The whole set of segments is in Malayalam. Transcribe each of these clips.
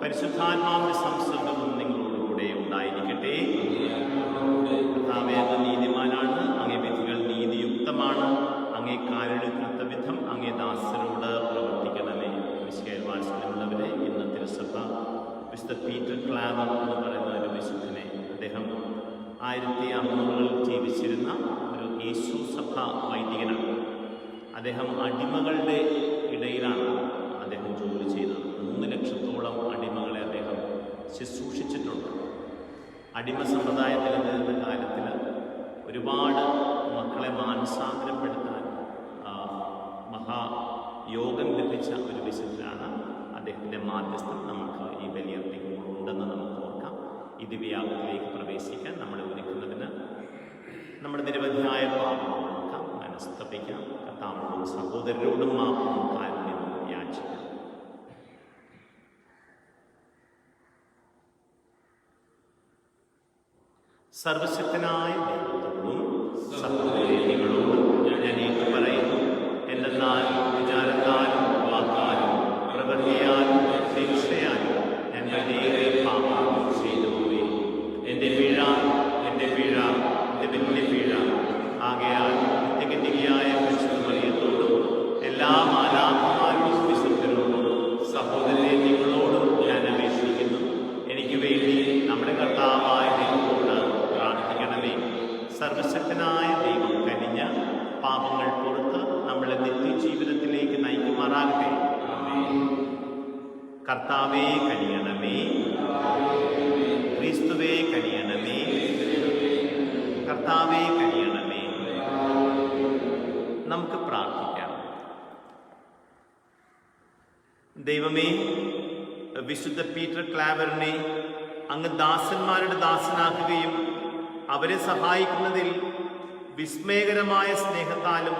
പരിശുദ്ധാത്മാവിന്റെ സംസർഗവും നിങ്ങളോടുകൂടെ ഉണ്ടായിരിക്കട്ടെ. കർത്താവേ, അങ്ങ് നീതിമാനാണ്, അങ്ങേ വിധികൾ നീതിയുക്തമാണ്, അങ്ങേ കാരുണ്യത്തിനൊത്ത വിധം അങ്ങേ ദാസരോട് പ്രവർത്തിക്കണമേ. മിശിഹായിൽ വാത്സല്യമുള്ളവരെ, ഇന്ന് തിരുസഭ വിശുദ്ധ പീറ്റർ ക്ലാവർ എന്ന് പറയുന്ന ഒരു വിശുദ്ധനെ, അദ്ദേഹം 1600-കളിൽ ജീവിച്ചിരുന്ന ഒരു യേശു സഭ വൈദികനാണ്. അദ്ദേഹം അടിമകളുടെ ഇടയിലാണ് അദ്ദേഹം ജോലി ചെയ്തത്. 3 ലക്ഷത്തോളം അടിമകളെ അദ്ദേഹം ശുശ്രൂഷിച്ചിട്ടുണ്ട്. അടിമ സമ്പ്രദായത്തിൽ നിന്ന കാലത്തിൽ ഒരുപാട് മക്കളെ മാനസാന്തരപ്പെടുത്താൻ മഹായോഗം ലഭിച്ച ഒരു വിശുദ്ധനാണ്. അദ്ദേഹത്തിൻ്റെ മാധ്യസ്ഥം നമുക്ക് ഈ ബലിയർപ്പിക്കുമ്പോൾ ഉണ്ടെന്ന് നമുക്ക് ഓർക്കാം. ഈ ദിവ്യയാഗത്തിലേക്ക് പ്രവേശിക്കാൻ നമ്മളെ ഒരുക്കുന്നതിന് നമ്മുടെ നിരവധിയായ പാപങ്ങൾ ഓർക്കാം, മനസ്തപിക്കാം, കർത്താവിനോടും സഹോദരരോടും മാപ്പും കാരുണ്യവും യാചിക്കാം. സർവശക്തനായ ദൈവത്തോടും സഹോദരങ്ങളോടും ഞാൻ ഏറ്റു പറയുന്നു, എന്തെന്നാൽ വിചാരത്താലും വാക്കാലും പ്രവൃത്തിയാലും ശിക്ഷയാലും ഞാൻ വളരെയേറെ പാപം ചെയ്തു പോയി. എൻ്റെ പിഴ എൻ്റെ വലിയ പിഴ. ആകയാൽ നിത്യകന്യകയായ പരിശുദ്ധ മറിയത്തോടും എല്ലാ മാലാഖമാരോടും വിശുദ്ധരോടും സഹോദരങ്ങളോടും ഞാൻ അപേക്ഷിക്കുന്നു, എനിക്ക് വേണ്ടി നമ്മുടെ കർത്താവായ ദൈവത്തോട് പ്രാർത്ഥിക്കണമേ. സർവശക്തനായ ദൈവം കനിഞ്ഞ് പാപങ്ങൾ പുറത്ത് നമ്മളെ നിത്യജീവിതത്തിലേക്ക് നയിക്കുമാറാകട്ടെ. കർത്താവേ കനിയണമേ, ക്രിസ്തുവേ കനിയണമേ, കർത്താവേ കനിയണമേ. നമുക്ക് പ്രാർത്ഥിക്കാം. ദൈവമേ, വിശുദ്ധ പീറ്റർ ക്ലാവറിനെ അങ്ങ് ദാസന്മാരുടെ ദാസനാക്കുകയും അവരെ സഹായിക്കുന്നതിൽ വിസ്മയകരമായ സ്നേഹത്താലും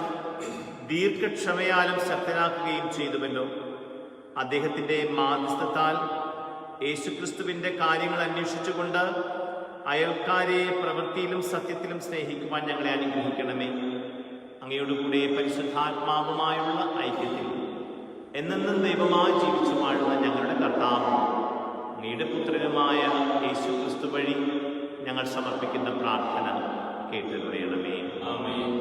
ദീർഘക്ഷമയാലും ശക്തനാക്കുകയും ചെയ്തുവല്ലോ. അദ്ദേഹത്തിൻ്റെ മാധ്യസ്ഥത്താൽ യേശുക്രിസ്തുവിൻ്റെ കാര്യങ്ങൾ അന്വേഷിച്ചുകൊണ്ട് അയൽക്കാരെ പ്രവൃത്തിയിലും സത്യത്തിലും സ്നേഹിക്കുവാൻ ഞങ്ങളെ അനുഗ്രഹിക്കണമേ. അങ്ങയോടുകൂടെ പരിശുദ്ധാത്മാവുമായുള്ള ഐക്യത്തിൽ എന്നെന്നും ദൈവമായി ജീവിച്ചു വാഴുന്ന ഞങ്ങളുടെ കർത്താവും അങ്ങയുടെ പുത്രനുമായ യേശുക്രിസ്തു വഴി ഞങ്ങൾ സമർപ്പിക്കുന്ന പ്രാർത്ഥന കേട്ടുകൊള്ളണമേ. ആമേൻ.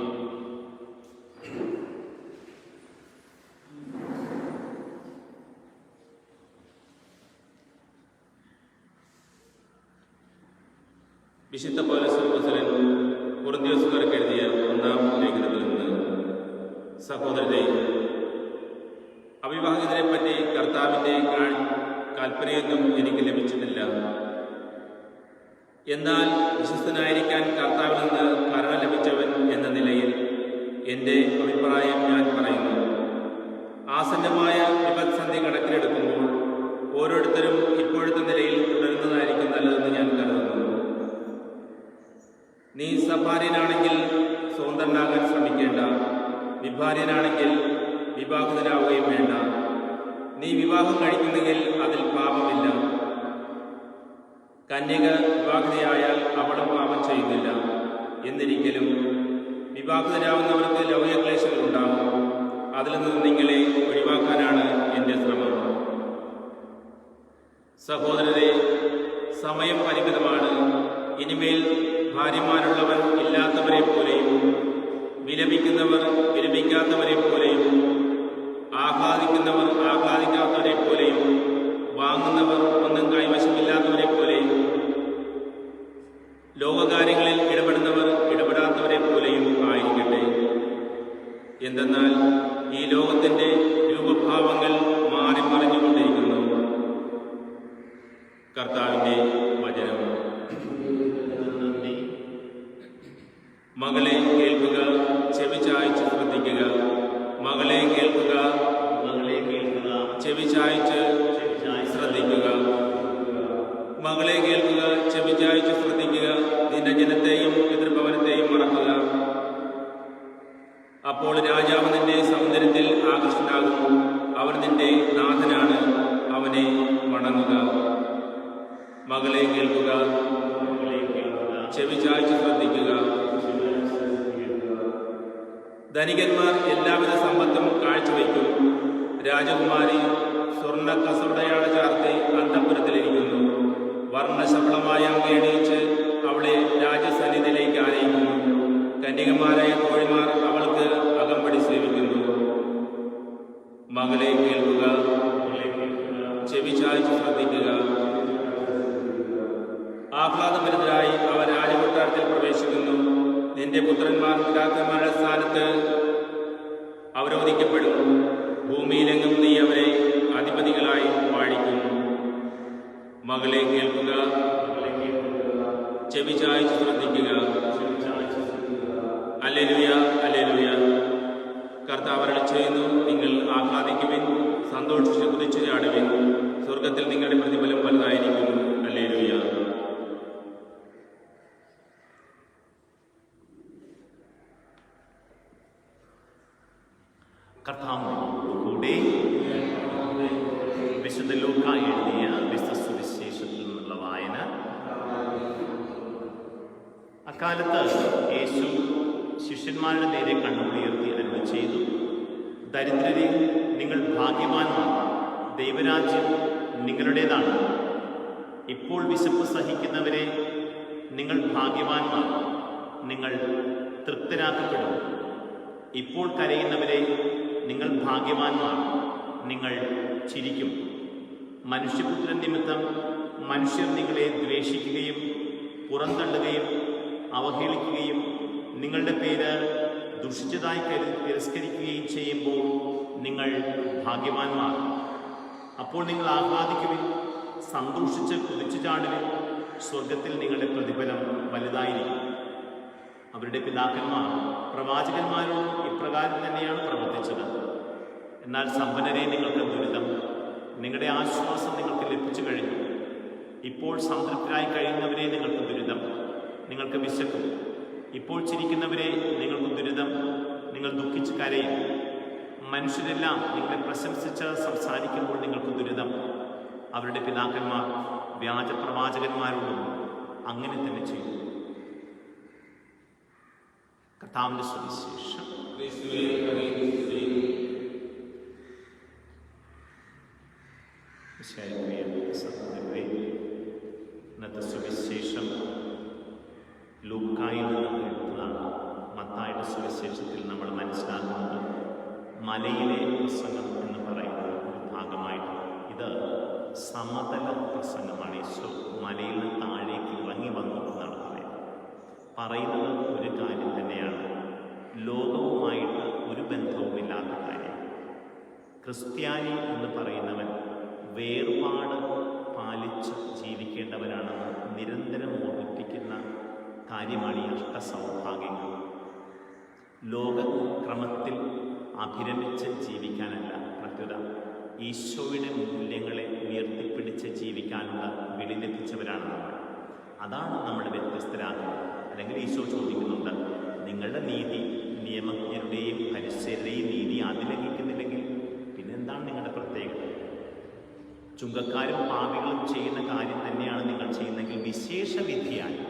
വിശുദ്ധ പൗലോസ് അപ്പോസ്തലൻ കൊരിന്ത്യർക്കാർക്ക് എഴുതിയ 1-ാം ലേഖനത്തിൽ നിന്ന്, സഹോദരരെ, അവിവാഹിതരെ പറ്റി കർത്താവിൻ്റെ കൽപ്പനയൊന്നും എനിക്ക് ലഭിച്ചിട്ടില്ല. എന്നാൽ വിശ്വസ്തനായിരിക്കാൻ കർത്താവിൽ നിന്ന് കരുണ ലഭിച്ചവൻ എന്ന നിലയിൽ എൻ്റെ അഭിപ്രായം ഞാൻ പറയുന്നു. ആസന്നമായ വിപത്സന്ധി കണക്കിലെടുക്കുമ്പോൾ ഓരോരുത്തരും ഇപ്പോഴത്തെ നിലയിൽ തുടരുന്നതായിരിക്കും നല്ലതെന്ന് ഞാൻ കരുതുന്നു. നീ സഭാര്യനാണെങ്കിൽ സ്വതന്ത്രനാകാൻ ശ്രമിക്കേണ്ട, വിഭാര്യനാണെങ്കിൽ വിവാഹിതനാവുകയും വേണ്ട. നീ വിവാഹം കഴിക്കുന്നെങ്കിൽ അതിൽ പാപമില്ല. കന്യക വിവാഹിതയായാൽ അവളും പാപം ചെയ്യുന്നില്ല. എന്നിരിക്കലും വിവാഹിതരാകുന്നവർക്ക് ലൗകികക്ലേശങ്ങൾ ഉണ്ടാകും. അതിൽ നിന്ന് നിങ്ങളെ ഒഴിവാക്കാനാണ് എൻ്റെ ശ്രമം. സഹോദരരെ, സമയം പരിമിതമാണ്. ഇനിമേൽ ഭാര്യമാരുള്ളവർ ഇല്ലാത്തവരെ പോലെയും വിലപിക്കുന്നവർ വിലപിക്കാത്തവരെ പോലെയും ആഹ്ലാദിക്കുന്നവർ ആഹ്ലാദിക്കാത്തവരെ പോലെയും വാങ്ങുന്നവർ ഒന്നും കൈവശമില്ലാത്തവരെ പോലെയും ലോകകാര്യങ്ങളിൽ ഇടപെടുന്നവർ ഇടപെടാത്തവരെ പോലെയും ആയിരിക്കട്ടെ. എന്തെന്നാൽ ഈ ലോകത്തിന്റെ രൂപഭാവങ്ങൾ മാറി മറിഞ്ഞുകൊണ്ടിരിക്കുന്നു. കർത്താവിന്റെ വചനം. മകളെ കേൾക്കുക, ചെവി ചായ്ച്ച് ശ്രദ്ധിക്കുക. മകളെ കേൾക്കുക, ചെവി ചായ്ച്ച് ശ്രദ്ധിക്കുക. മകളെ കേൾക്കുക, ചെവി ചായ്ച്ച് ശ്രദ്ധിക്കുക. നിന്റെ ജനത്തെയും പിതൃഭവനത്തെയും മറക്കുക. അപ്പോൾ രാജാവ് നിന്റെ സൗന്ദര്യത്തിൽ ആകർഷനാകും. അവർ നിന്റെ നാഥനാണ്, അവനെ വണങ്ങുക. മകളെ കേൾക്കുക, ചെവി ചായ്ച്ച് ശ്രദ്ധിക്കുക. ധനികന്മാർ എല്ലാവിധ സമ്പത്തും കാഴ്ചവെക്കും. രാജകുമാരി സ്വർണ്ണ കസവടയാള ചാർത്തി അന്തഃപുരത്തിലിരിക്കുന്നു. വർണ്ണശബളമായ അങ്കയണിയിച്ച് അവളെ രാജസന്നിധിയിലേക്ക് ആനയിക്കുന്നു. കന്യകമാരായ തോഴിമാർ അവൾക്ക് അകമ്പടി സേവിക്കുന്നു. മകളെ കേൾക്കുക, ചെവി ചായ്ച്ച് ശ്രദ്ധിക്കുക. ആഹ്ലാദഭരിതരായി അവർ രാജകൊട്ടാരത്തിൽ പ്രവേശിക്കുന്നു. നിന്റെ പുത്രന്മാർ പിതാക്കന്മാരുടെ സ്ഥാനത്ത് അവരോധിക്കപ്പെടും. ഭൂമിയിലെങ്ങും നീ അവരെ അധിപതികളായി വാഴിക്കുന്നു. മകളെ കേൾക്കുക, ചെവി ചായ്ച്ച് ശ്രദ്ധിക്കുക. Hallelujah, hallelujah. കർത്താവ് അരുളി ചെയ്യുന്നു, നിങ്ങൾ ആഹ്ലാദിക്കുവിൻ, സന്തോഷിച്ച് കുതിച്ചു ചാടുവിൻ. സ്വർഗത്തിൽ നിങ്ങളുടെ പ്രതിഫലം വലുതായിരിക്കുന്നു. ഹല്ലേലൂയ. കർത്താവിനോടുകൂടെ വിശുദ്ധ ലൂക്കാ എഴുതിയ വിശുദ്ധ സുവിശേഷത്തിൽ നിന്നുള്ള വായന. അക്കാലത്ത് യേശു ശിഷ്യന്മാരുടെ നേരെ കണ്ണുയർത്തി അരുളി ചെയ്തു, ദരിദ്രരെ, നിങ്ങൾ ഭാഗ്യവാന്മാർ, ദൈവരാജ്യം നിങ്ങളുടേതാണ്. ഇപ്പോൾ വിശപ്പ് സഹിക്കുന്നവരെ, നിങ്ങൾ ഭാഗ്യവാന്മാർ, നിങ്ങൾ തൃപ്തരാക്കപ്പെടും. ഇപ്പോൾ കരയുന്നവരെ, നിങ്ങൾ ഭാഗ്യവാന്മാർ, നിങ്ങൾ ചിരിക്കും. മനുഷ്യപുത്രൻ നിമിത്തം മനുഷ്യർ നിങ്ങളെ ദ്വേഷിക്കുകയും പുറന്തള്ളുകയും അവഹേളിക്കുകയും നിങ്ങളുടെ പേര് ദുഷിച്ചതായി തിരസ്കരിക്കുകയും ചെയ്യുമ്പോൾ നിങ്ങൾ ഭാഗ്യവാന്മാർ. അപ്പോൾ നിങ്ങൾ ആഹ്ലാദിക്കുവിൻ, സന്തോഷിച്ച് കുതിച്ചു ചാടുവിൻ. സ്വർഗത്തിൽ നിങ്ങളുടെ പ്രതിഫലം വലുതായിരിക്കും. അവരുടെ പിതാക്കന്മാർ പ്രവാചകന്മാരോട് ഇപ്രകാരം തന്നെയാണ് പ്രവർത്തിച്ചത്. എന്നാൽ സമ്പന്നരെ, നിങ്ങൾക്ക് ദുരിതം, നിങ്ങളുടെ ആശ്വാസം നിങ്ങൾക്ക് ലഭിച്ചു കഴിഞ്ഞു. ഇപ്പോൾ സംതൃപ്തരായി കഴിയുന്നവരെ, നിങ്ങൾക്ക് ദുരിതം, നിങ്ങൾക്ക് വിശക്കും. ഇപ്പോൾ ചിരിക്കുന്നവരെ, നിങ്ങൾക്ക് ദുരിതം, നിങ്ങൾ ദുഃഖിച്ച് കരയും. മനുഷ്യരെല്ലാം നിങ്ങളെ പ്രശംസിച്ച് സംസാരിക്കുമ്പോൾ നിങ്ങൾക്ക് ദുരിതം. അവരുടെ പിതാക്കന്മാർ വ്യാജ പ്രവാചകന്മാരോടും അങ്ങനെ തന്നെ ചെയ്തു. കർത്താവിന്റെ സുവിശേഷം. ഇന്നത്തെ സുവിശേഷം ലൂക്കായിൽ നിന്ന് എടുത്തതാണ്. മത്തായിയുടെ സുവിശേഷത്തിൽ നമ്മൾ മനസ്സിലാക്കുന്നത് മലയിലെ പ്രസംഗം എന്ന് പറയുന്ന ഒരു ഭാഗമായിട്ട്, ഇത് സമതല പ്രസംഗമാണ്. യേശു മലയിൽ നിന്ന് താഴേക്ക് ഇറങ്ങി വന്നു എന്നാണ് പറയുന്നത്. ഒരു കാര്യം തന്നെയാണ്, ലോകവുമായിട്ട് ഒരു ബന്ധവുമില്ലാത്ത കാര്യം. ക്രിസ്ത്യാനി എന്ന് പറയുന്നവൻ വേർപാട് പാലിച്ച് ജീവിക്കേണ്ടവനാണെന്ന് നിരന്തരം ഓർമ്മിപ്പിക്കുന്ന കാര്യമാണ് ഈ അഷ്ടസൗഭാഗ്യങ്ങൾ. ലോകക്രമത്തിൽ അഭിരമിച്ച് ജീവിക്കാനല്ല പ്രത്യുത ഈശോയുടെ മൂല്യങ്ങളെ ഉയർത്തിപ്പിടിച്ച് ജീവിക്കാനുള്ള വിളി ലഭിച്ചവരാണ് നമ്മൾ. അതാണ് നമ്മുടെ വ്യത്യസ്തരാകുന്നത്. അല്ലെങ്കിൽ ഈശോ ചോദിക്കുന്നുണ്ട്, നിങ്ങളുടെ നീതി നിയമജ്ഞരുടെയും പരിസരുടെയും നീതി അതിലംഘിക്കുന്നില്ലെങ്കിൽ പിന്നെന്താണ് നിങ്ങളുടെ പ്രത്യേകത? ചുങ്കക്കാരും പാപികളും ചെയ്യുന്ന കാര്യം തന്നെയാണ് നിങ്ങൾ ചെയ്യുന്നതെങ്കിൽ വിശേഷ വിധിയായി,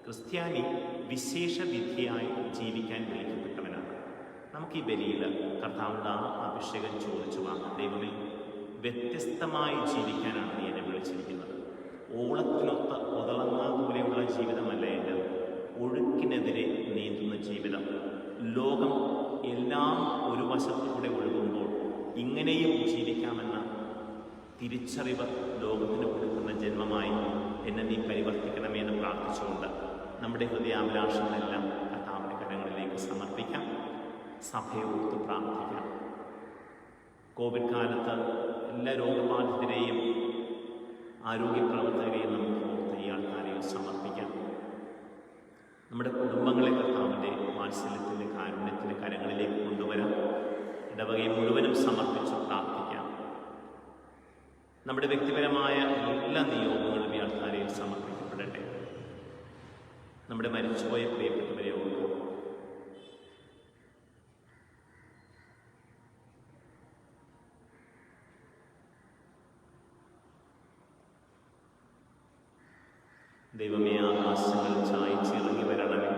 ക്രിസ്ത്യാനി വിശേഷ വിധിയായി ജീവിക്കാൻ വിളിക്കപ്പെട്ടവനാണ്. നമുക്ക് ഈ ബലിയിൽ കർത്താവിൻ്റെ ആ അഭിഷേകം ചോദിച്ചു വാങ്ങാം. ദൈവമേ, വ്യത്യസ്തമായി ജീവിക്കാനാണ് നീ എന്നെ വിളിച്ചിരിക്കുന്നത്. ഓളത്തിനൊത്ത് ഒതളങ്ങ പോലെയുള്ള ജീവിതമല്ല എൻ്റെ, ഒഴുക്കിനെതിരെ നീന്തുന്ന ജീവിതം. ലോകം എല്ലാം ഒരു വശത്തുകൂടെ ഒഴുകുമ്പോൾ ഇങ്ങനെയും ജീവിക്കാമെന്ന തിരിച്ചറിവ് ലോകത്തിന് കൊടുക്കുന്ന ജന്മമായി എന്നെ നീ പരിവർത്തിക്കണമേ എന്ന് പ്രാർത്ഥിച്ചുകൊണ്ട് നമ്മുടെ ഹൃദയാഭിലാഷങ്ങളെല്ലാം കർത്താവിൻ്റെ കരങ്ങളിലേക്ക് സമർപ്പിക്കാം. സഭയോർത്ത് പ്രാർത്ഥിക്കാം. കോവിഡ് കാലത്ത് എല്ലാ രോഗബാധിതരെയും ആരോഗ്യ പ്രവർത്തകരെയും നമുക്ക് ഓർത്ത് ഈ ആൾക്കാരെയും സമർപ്പിക്കാം. നമ്മുടെ കുടുംബങ്ങളെ കർത്താവിൻ്റെ വാത്സല്യത്തിൻ്റെ കാരുണ്യത്തിൻ്റെ കരങ്ങളിലേക്ക് കൊണ്ടുവരാം. ഇടവകയെ മുഴുവനും സമർപ്പിച്ച് പ്രാർത്ഥിക്കാം. നമ്മുടെ വ്യക്തിപരമായ എല്ലാ നിയോഗങ്ങളും ഈ ആൾക്കാരെയും സമർപ്പിക്കപ്പെടട്ടെ. നമ്മുടെ മരിച്ചുപോയ പ്രിയപ്പെട്ടവരെ ഓർക്കാം. ദൈവമേ, ആകാശങ്ങൾ ചായച്ചിറങ്ങി വരണമേ.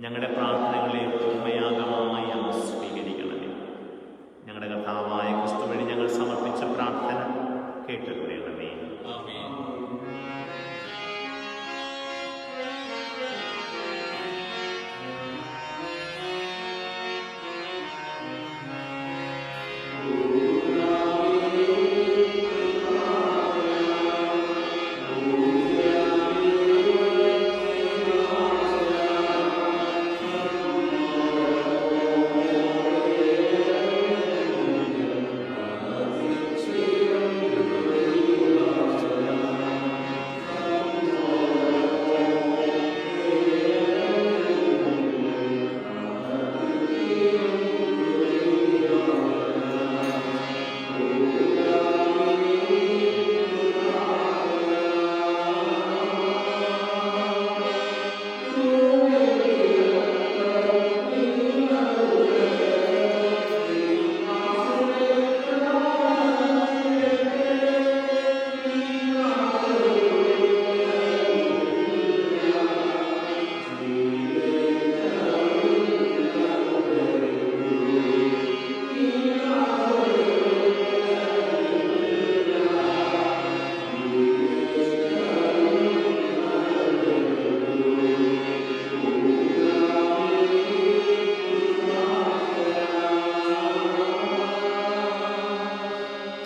ഞങ്ങളുടെ പ്രാർത്ഥനകളെ ഉണ്മയാഗമായി അങ്ങ് സ്വീകരിക്കണമേ. ഞങ്ങളുടെ കർത്താവായ ക്രിസ്തു വഴി ഞങ്ങൾ സമർപ്പിച്ച പ്രാർത്ഥന കേട്ടുകൊള്ളണമേ.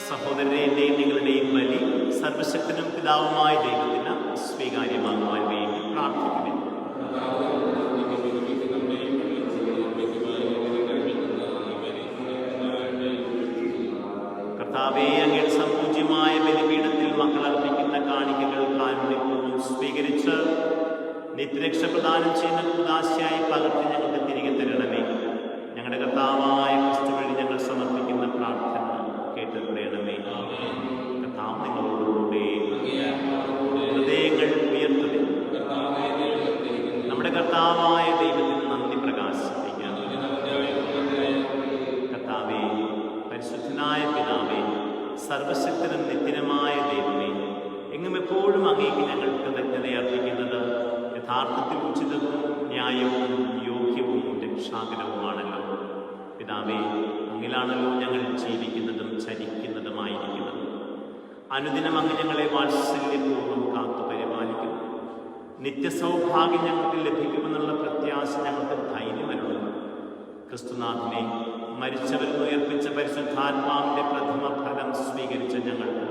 സഹോദരന്റെയും നിങ്ങളുടെയും ബലി സർവശക്തനും പിതാവുമായ ദൈവത്തിന് സ്വീകാര്യമാകുവാൻ വേണ്ടി പ്രാർത്ഥിക്കുന്നു. കർത്താവേ, അങ്ങയുടെ സംപൂജ്യമായ ബലിപീഠത്തിൽ മക്കൾ അർപ്പിക്കുന്ന കാണിക്കകൾ കാരുണ്യപൂർവ്വം സ്വീകരിച്ച് നിത്യരക്ഷ പ്രദാനം ചെയ്യുന്ന കൂദാശയായി പകർത്തി ഞങ്ങൾക്ക് തിരികെ തരണമേ. ഞങ്ങളുടെ കർത്താവായ ക്രിസ്തു വഴി ഞങ്ങൾ സമർപ്പിക്കുന്ന പ്രാർത്ഥന കേട്ടുകൊള്ളണമേ. കർത്താവ് നിങ്ങളോടുകൂടെ ഹൃദയങ്ങൾ ഉയർത്തുക. നമ്മുടെ കർത്താവായ ദൈവത്തിന് നന്ദി പ്രകാശിപ്പിക്കാം. കർത്താവേ, പരിശുദ്ധനായ പിതാവേ, സർവശക്തനും നിത്യനുമായ ദൈവമേ, എങ്ങും എപ്പോഴും അങ്ങേക്ക് ഞങ്ങൾ കൃതജ്ഞത അർപ്പിക്കുന്നത് യഥാർത്ഥത്തിൽ ഉചിതവും ന്യായവും യോഗ്യവും രക്ഷാകരവുമാണല്ലോ. പിതാവേ, അങ്ങിലാണല്ലോ ഞങ്ങൾ ജീവിക്കുന്നതും ചരിക്കുന്നതുമായിരിക്കുന്നത്. അനുദിനം അങ്ങ് ഞങ്ങളെ വാത്സല്യപൂർവ്വം കാത്തു പരിപാലിക്കുന്നു. നിത്യസൗഭാഗ്യം ഞങ്ങൾക്ക് ലഭിക്കുമെന്നുള്ള പ്രത്യാശ ഞങ്ങൾക്ക് ധൈര്യമരുളുന്നു. ക്രിസ്തുനാഥനെ മരിച്ചവരിൽ ഉയർപ്പിച്ച പരിശുദ്ധാത്മാവിന്റെ പ്രഥമ ഫലം സ്വീകരിച്ച ഞങ്ങൾക്ക്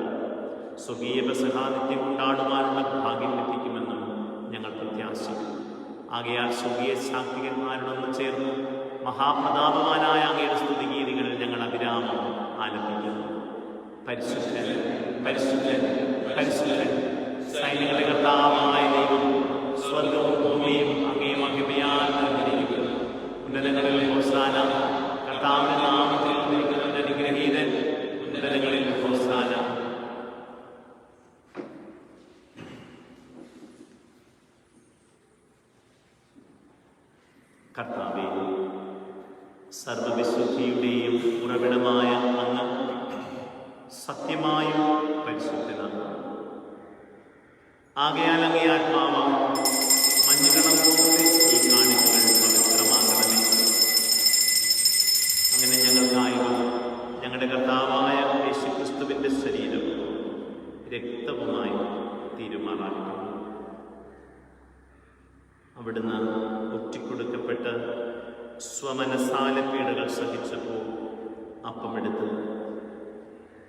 സ്വകീയ പെസഹ നിത്യം കൊണ്ടാടുവാനുള്ള ഭാഗ്യം ലഭിക്കുമെന്നും ഞങ്ങൾ പ്രത്യാശിക്കുന്നു. ആകയാൽ സ്വകീയ ശാക്തികന്മാരോടൊന്ന് ചേർന്ന് മഹാപ്രതാപവാനായ അങ്ങയുടെ സ്തുതിഗീതികൾ ഞങ്ങൾ അവിരാമം ആലപിക്കുന്നു. പരിശുദ്ധൻ, പരിശുദ്ധൻ, പരിശുദ്ധൻ, സൈന്യങ്ങളുടെ കർത്താവായ ദൈവം, സ്വർഗവും ഭൂമിയും അങ്ങേ മഹിമയാൽ നിറഞ്ഞിരിക്കുന്നു. ഉന്നതങ്ങളിൽ ഹോസാന. കർത്താവിന്റെ നാമത്തിൽ വന്നിരിക്കുന്നവൻ അനുഗ്രഹീതൻ. ഉന്നതങ്ങളിൽ ഹോസാന. കർത്താവേ, സർവവിശുദ്ധിയുടെയും ഉറവിടമായ അങ്ങ് സത്യമായും പരിശുദ്ധനാണ്. ആകയാൽ അങ്ങേ ആത്മാവാം മഞ്ഞുകണം പോലെ ഈ കാണിക്കകൾ പവിത്രമാക്കണമേ. അങ്ങനെ ഞങ്ങൾക്കായും ഞങ്ങളുടെ കർത്താവായ യേശുക്രിസ്തുവിന്റെ ശരീരം രക്തവുമായി തീരുമാറാക്കുന്നു. അവിടുന്ന് ഒറ്റിക്കൊടുക്കപ്പെട്ട് സ്വമനസാല പീഡകൾ സഹിച്ചപ്പോൾ അപ്പമെടുത്ത്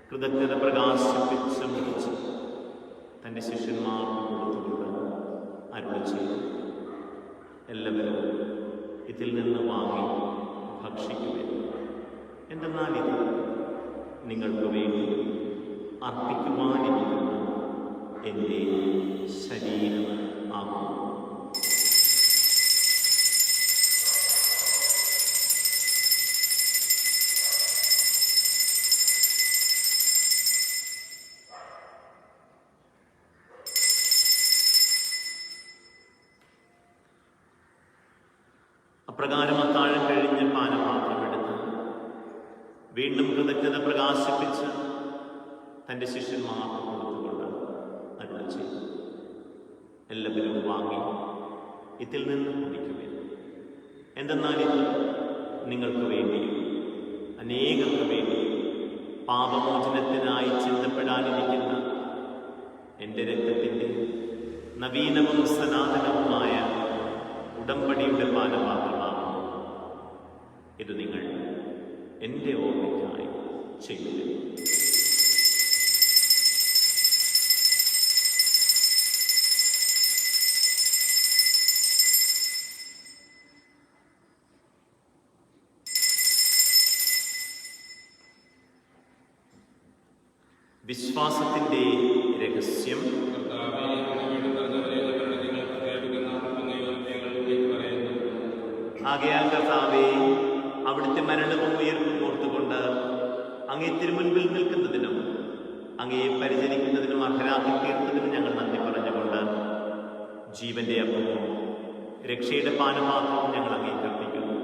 കൃതജ്ഞത പ്രകാശിപ്പിച്ച് മുറിച്ച് തൻ്റെ ശിഷ്യന്മാർക്ക് കൊടുത്തുകൊണ്ട് അരുളി ചെയ്തു, എല്ലാവരും ഇതിൽ നിന്ന് വാങ്ങി ഭക്ഷിക്കുവിൻ. എന്തെന്നാൽ ഇത് നിങ്ങൾക്ക് വേണ്ടി അർപ്പിക്കുവാനിരിക്കുന്ന എൻ്റെ ശരീരം ആകുന്നു. അപ്രകാരം അത്താഴം കഴിഞ്ഞ് പാനപാത്രമെടുത്ത് വീണ്ടും കൃതജ്ഞത പ്രകാശിപ്പിച്ച് തൻ്റെ ശിഷ്യന്മാർക്ക് കൊടുത്തുകൊണ്ട് അരുളി ചെയ്തു, എല്ലാവരും വാങ്ങി ഇതിൽ നിന്ന് കുടിക്കുവിൻ. എന്തെന്നാൽ ഇത് നിങ്ങൾക്ക് വേണ്ടിയും അനേകർക്ക് വേണ്ടിയും പാപമോചനത്തിനായി ചിന്തപ്പെടാനിരിക്കുന്ന എൻ്റെ രക്തത്തിൻ്റെ നവീനവും സനാതനവുമായ ഉടമ്പടിയുടെ പാനപാത്രമാകുന്നു. ഇത് നിങ്ങൾ എൻ്റെ ഓർമ്മയ്ക്കായി ചെയ്യുക. വിശ്വാസത്തിൻ്റെ രഹസ്യം. ആകയാൽ കർത്താവേ, അവിടുത്തെ മരണവും ഉയർപ്പും ഓർത്തുകൊണ്ട് അങ്ങേ തിരുമുൻപിൽ നിൽക്കുന്നതിനും അങ്ങയെ പരിചരിക്കുന്നതിനും അർഹരാക്കി തീർത്തതിനും ഞങ്ങൾ നന്ദി പറഞ്ഞുകൊണ്ട് ജീവന്റെ അപ്പവും രക്ഷയുടെ പാനപാത്രവും ഞങ്ങൾ അങ്ങേക്ക് അർപ്പിക്കുന്നു.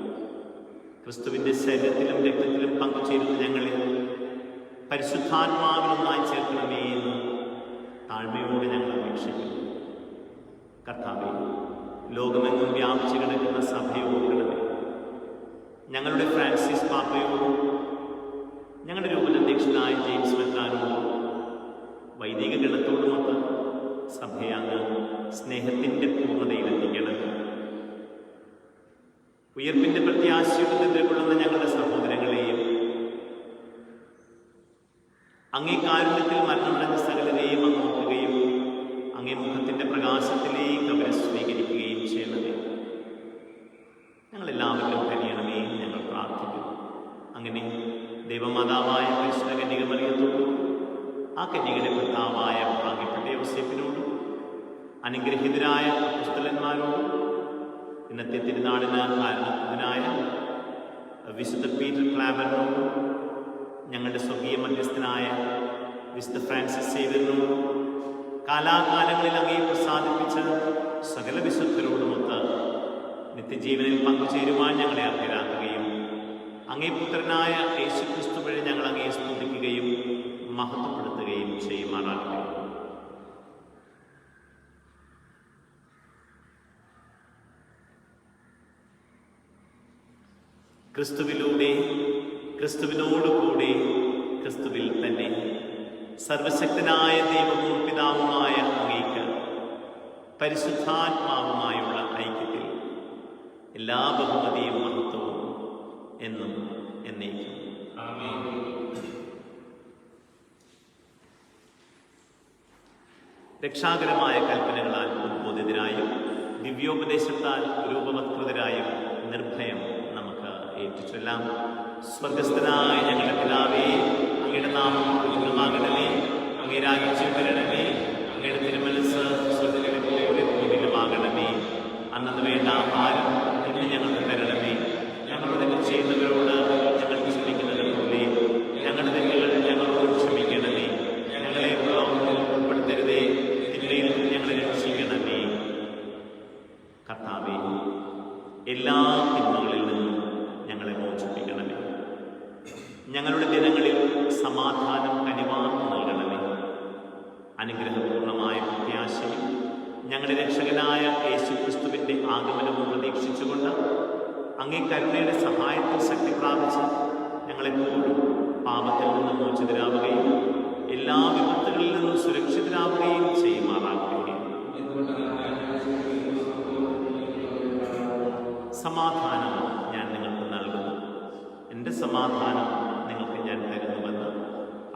ക്രിസ്തുവിൻ്റെ ശരീരത്തിലും രക്തത്തിലും പങ്കുചേരുന്ന ഞങ്ങളെ പരിശുദ്ധാത്മാവിനൊന്നായി ചേർക്കണമേ എന്ന് താഴ്മയോടെ ഞങ്ങൾ അപേക്ഷിക്കുന്നു. കർത്താവേ, ലോകമെങ്ങും വ്യാപിച്ചു കിടക്കുന്ന സഭയെ ഓർക്കണമേ. ഞങ്ങളുടെ ഫ്രാൻസിസ് പാപ്പയോടും ഞങ്ങളുടെ രൂപതധ്യക്ഷനായ ജെയിംസ് മെത്രാനോടും വൈദിക ഗണത്തോടുമൊത്ത് സഭയെ അങ്ങ് സ്നേഹത്തിൻ്റെ പൂർണ്ണതയിലെത്തിക്കണം. ഉയർപ്പിൻ്റെ പ്രത്യാശയുടെ നിദ്രകൊള്ളുന്ന ഞങ്ങളുടെ സഹോദരങ്ങളെയും അങ്ങേ കാരുണ്യത്തിൽ മരണമടഞ്ഞ സകലരെയും അങ്ങ് നോക്കുകയും അങ്ങേ മുഖത്തിൻ്റെ പ്രകാശത്തിലേക്ക് അവരെ സ്വീകരിക്കുകയും ചെയ്യണമേ. ഞങ്ങളെല്ലാവരും കഴിയണമേ ഞങ്ങൾ പ്രാർത്ഥിക്കുന്നു. അങ്ങനെ ദൈവമാതാവായ പരിശുദ്ധ കന്യക മറിയത്തോടും ആ കന്യകയുടെ ഭർത്താവായ ഭാഗ്യപ്പെട്ട യോസേപ്പിനോടും അനുഗ്രഹീതരായ അപ്പോസ്തലന്മാരോടും ഇന്നത്തെ തിരുനാളിന് കാരണനായ വിശുദ്ധ പീറ്റർ ക്ലാബറിനോടും ഞങ്ങളുടെ സ്വർഗീയ മധ്യസ്ഥനായ വിശുദ്ധ ഫ്രാൻസിസ് സേവ്യറിനോടും കാലാകാലങ്ങളിൽ അങ്ങയെ പ്രസാദിപ്പിച്ച സകല വിശുദ്ധരോടുമൊത്ത് നിത്യജീവനിൽ പങ്കുചേരുവാൻ ഞങ്ങളെ അർഹരാക്കുകയും അങ്ങേ പുത്രനായ യേശുക്രിസ്തു വഴി ഞങ്ങൾ അങ്ങയെ സ്തുതിക്കുകയും മഹത്വപ്പെടുത്തുകയും ചെയ്യുമാറാകട്ടെ. ക്രിസ്തുവിലൂടെ, ക്രിസ്തുവിനോടുകൂടെ, ക്രിസ്തുവിൽ തന്നെ സർവശക്തനായ ദൈവവും പിതാവുമായ അങ്ങേക്ക് പരിശുദ്ധാത്മാവുമായുള്ള ഐക്യത്തിൽ എല്ലാ ബഹുമതിയും മഹത്വവും എന്നും എന്നേക്കും. ആമേൻ. രക്ഷാകരമായ കൽപ്പനകളാൽ ഉദ്ബോധിതരായും ദിവ്യോപദേശത്താൽ രൂപവത്കൃതരായും നിർഭയം നമുക്ക് ഏറ്റുചൊല്ലാം. സ്വർഗസ്ഥനായ ഞങ്ങളുടെ പിതാവേ, അങ്ങയുടെ നാമം പൂജിതമാകണമേ. അങ്ങേ രാജ്യം വരണമേ. അങ്ങയുടെ തിരുമനസ്സ് സ്വർഗ്ഗത്തിലെ പോലെ ഭൂമിയിലുമാകണമേ. അന്നു വേണ്ട ആഹാരം ഇന്ന് ഞങ്ങൾക്ക് തരണമേ. ഞങ്ങളുടെ തെറ്റ് ചെയ്യുന്നവരോട് ഞങ്ങൾ ക്ഷമിക്കുന്നത് പോലെ ഞങ്ങളുടെ തെറ്റുകൾ ഞങ്ങളോട് ക്ഷമിക്കണമേ. ഞങ്ങളെ പ്രലോഭനത്തിൽ ഉൾപ്പെടുത്തരുതേ, തിന്മയിൽ നിന്ന് ഞങ്ങളെ രക്ഷിക്കണമേ. കർത്താവേ, എല്ലാ തിന്മകളിൽ നിന്നും ഞങ്ങളെ മോചിപ്പിക്കണമേ. ഞങ്ങളുടെ ദിനങ്ങളിൽ സമാധാനം കനിവാർന്നു നൽകണമേ. അനുഗ്രഹപൂർണമായ പ്രത്യാശയും ഞങ്ങളുടെ രക്ഷകനായ യേശുക്രിസ്തുവിൻ്റെ ആഗമനവും പ്രതീക്ഷിച്ചുകൊണ്ട് അങ്ങേ കരുണയുടെ സഹായത്തിൽ ശക്തി പ്രാപിച്ച് ഞങ്ങളെപ്പോഴും പാപത്തിൽ നിന്നും മോചിതരാവുകയും എല്ലാ വിപത്തുകളിൽ നിന്നും സുരക്ഷിതരാവുകയും ചെയ്യുമാറാക്കുകയും. സമാധാനം ഞാൻ നിങ്ങൾക്ക് നൽകുന്നു, എൻ്റെ സമാധാനം നിങ്ങൾക്ക് ഞാൻ തരുന്നുവെന്ന്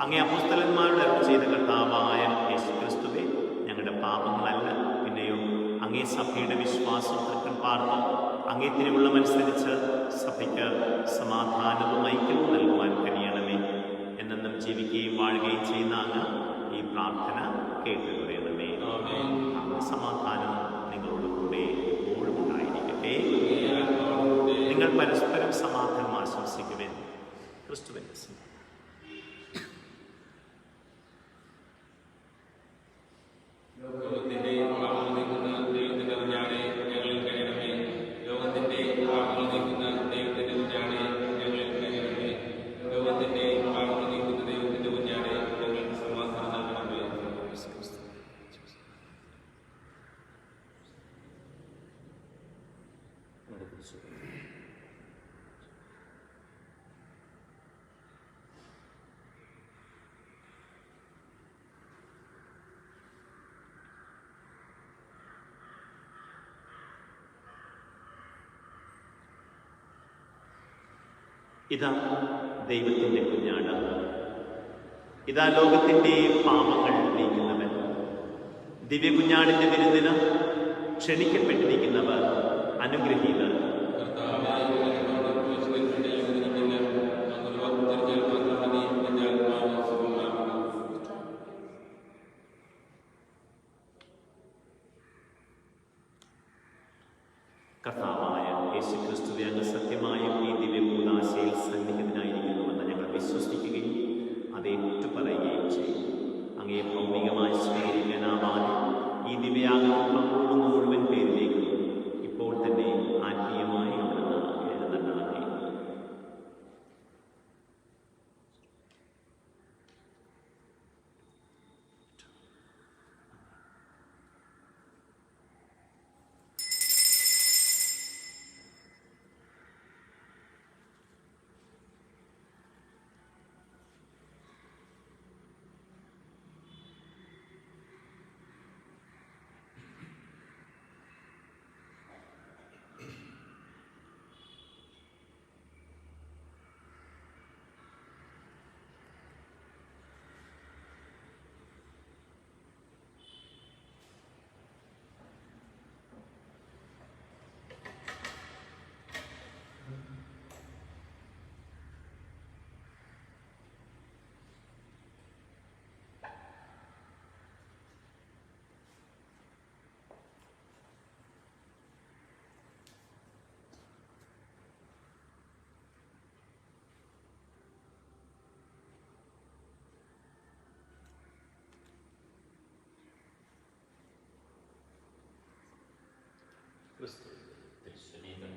അങ്ങേ അപ്പോസ്തലന്മാരുടെ അരുളി ചെയ്ത കർത്താവായ യേശുക്രിസ്തുവേ, ഞങ്ങളുടെ പാപങ്ങളല്ല പിന്നെയോ അങ്ങേ സഭയുടെ വിശ്വാസം തൃക്കൺ പാർത്ത് അങ്ങേ തിരുവുള്ളമനുസരിച്ച് സഭയ്ക്ക് പ്രാർത്ഥന കേട്ടുകൊള്ളണമേ. സമാധാനം നിങ്ങളോട് കൂടെ എപ്പോഴും ഉണ്ടായിരിക്കട്ടെ. നിങ്ങൾ പരസ്പരം സമാധാനം ആശംസിക്കുവാൻ ക്രിസ്തുവിൻ ഇതാ ദൈവത്തിൻ്റെ കുഞ്ഞാട്, ഇതാ ലോകത്തിൻ്റെ പാപങ്ങൾ നീക്കുന്നവൻ. ദിവ്യ കുഞ്ഞാടിൻ്റെ വിരുന്നിന് ക്ഷണിക്കപ്പെട്ടിരിക്കുന്നവർ അനുഗ്രഹീതർ. കർത്താവായ യേശുക്രിസ്തുവേ, അങ്ങ് സത്യമായും ഈ ദിവ്യകൂദാശയിൽ സന്നിഹിതനായിരിക്കുന്നുവെന്ന് ഞങ്ങൾ വിശ്വസിക്കുകയും അത് ഏറ്റുപറയുകയും ചെയ്യും. അങ്ങയെ ഭൗമികമായി സ്വീകരിക്കാനാവാതെ ഈ ദിവ്യാഗത്തിൽ പങ്കുകൊള്ളുന്ന മുഴുവൻ പേരിലേക്കും ഇപ്പോൾ തന്നെ ആത്മീയമായി അവിടുന്ന് എഴുന്നള്ളണമേ. ക്രിസ്തു ശരീരം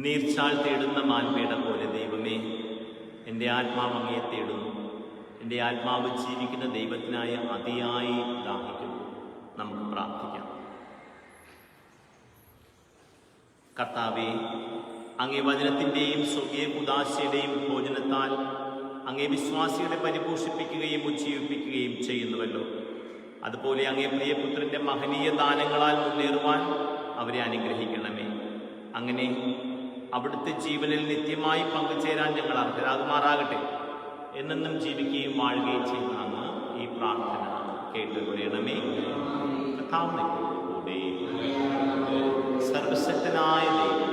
നീർച്ചാൽ തേടുന്ന മാൻപേട പോലെ ദൈവമേ, എൻ്റെ ആത്മാവ് അങ്ങയെ തേടുന്നു. എൻ്റെ ആത്മാവ് ജീവിക്കുന്ന ദൈവത്തിനായി അതിയായി ദാഹിക്കുന്നു. നമുക്ക് പ്രാർത്ഥിക്കാം. കർത്താവേ, അങ്ങേ വചനത്തിൻ്റെയും സ്വർഗീയ കുദാശയുടെയും ഭോജനത്താൽ അങ്ങേ വിശ്വാസികളെ പരിപോഷിപ്പിക്കുകയും ഉജ്ജീവിപ്പിക്കുകയും ചെയ്യുന്നുവല്ലോ. അതുപോലെ അങ്ങേ പ്രിയപുത്രൻ്റെ മഹനീയ ദാനങ്ങളാൽ മുന്നേറുവാൻ അവരെ അനുഗ്രഹിക്കണമേ. അങ്ങനെ അവിടുത്തെ ജീവനിൽ നിത്യമായി പങ്കുചേരാൻ ഞങ്ങൾ അർഹരാകുമാറാകട്ടെ. എന്നെന്നും ജീവിക്കുകയും വാഴുകയും ചെയ്യുന്ന അങ്ങ് ഈ പ്രാർത്ഥന കേട്ടുകൊള്ളണമേ. കർത്താവിനെ കൂടെ സർവശക്തനായ ദൈവം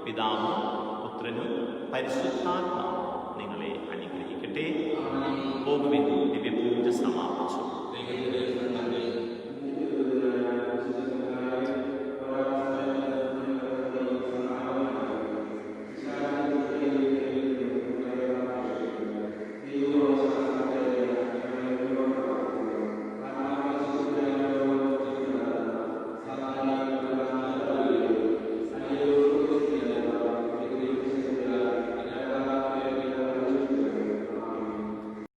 പിതാവും പുത്രനും പരിശുദ്ധാത്മാവും നിങ്ങളെ അനുഗ്രഹിക്കട്ടെ. പോകുവിൻ.